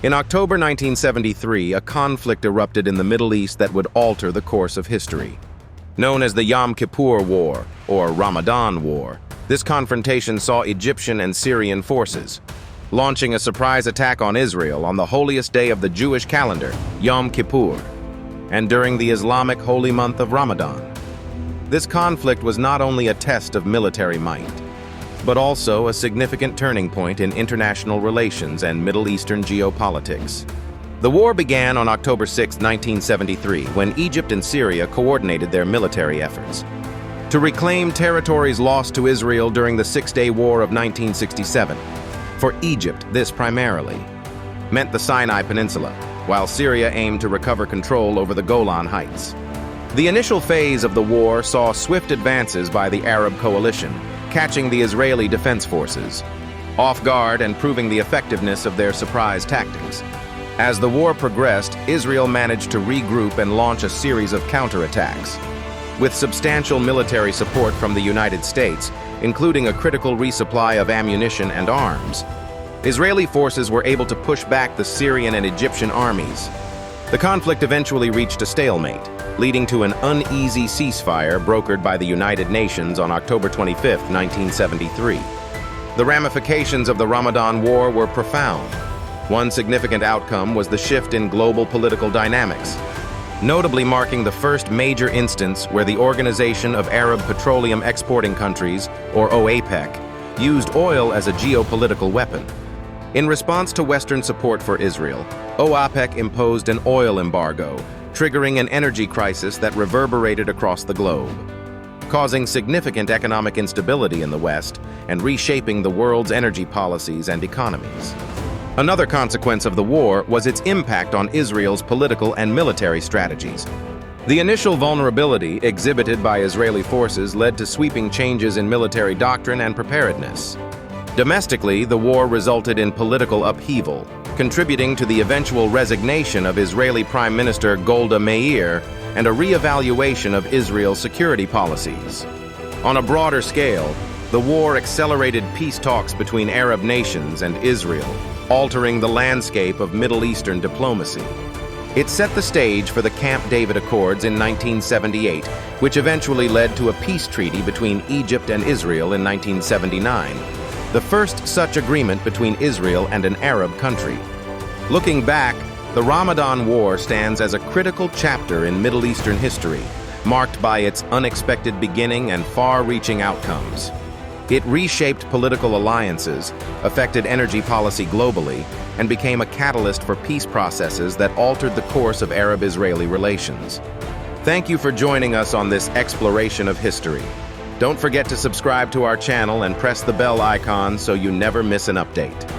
In October 1973, a conflict erupted in the Middle East that would alter the course of history. Known as the Yom Kippur War, or Ramadan War, this confrontation saw Egyptian and Syrian forces launching a surprise attack on Israel on the holiest day of the Jewish calendar, Yom Kippur, and during the Islamic holy month of Ramadan. This conflict was not only a test of military might, but also a significant turning point in international relations and Middle Eastern geopolitics. The war began on October 6, 1973, when Egypt and Syria coordinated their military efforts to reclaim territories lost to Israel during the Six-Day War of 1967. For Egypt, this primarily meant the Sinai Peninsula, while Syria aimed to recover control over the Golan Heights. The initial phase of the war saw swift advances by the Arab coalition, catching the Israeli defense forces off guard and proving the effectiveness of their surprise tactics. As the war progressed, Israel managed to regroup and launch a series of counterattacks. With substantial military support from the United States, including a critical resupply of ammunition and arms, Israeli forces were able to push back the Syrian and Egyptian armies. The conflict eventually reached a stalemate, leading to an uneasy ceasefire brokered by the United Nations on October 25, 1973. The ramifications of the Ramadan War were profound. One significant outcome was the shift in global political dynamics, notably marking the first major instance where the Organization of Arab Petroleum Exporting Countries, or OAPEC, used oil as a geopolitical weapon. In response to Western support for Israel, OAPEC imposed an oil embargo, triggering an energy crisis that reverberated across the globe, causing significant economic instability in the West and reshaping the world's energy policies and economies. Another consequence of the war was its impact on Israel's political and military strategies. The initial vulnerability exhibited by Israeli forces led to sweeping changes in military doctrine and preparedness. Domestically, the war resulted in political upheaval, contributing to the eventual resignation of Israeli Prime Minister Golda Meir and a re-evaluation of Israel's security policies. On a broader scale, the war accelerated peace talks between Arab nations and Israel, altering the landscape of Middle Eastern diplomacy. It set the stage for the Camp David Accords in 1978, which eventually led to a peace treaty between Egypt and Israel in 1979, the first such agreement between Israel and an Arab country. Looking back, the Ramadan War stands as a critical chapter in Middle Eastern history, marked by its unexpected beginning and far-reaching outcomes. It reshaped political alliances, affected energy policy globally, and became a catalyst for peace processes that altered the course of Arab-Israeli relations. Thank you for joining us on this exploration of history. Don't forget to subscribe to our channel and press the bell icon so you never miss an update.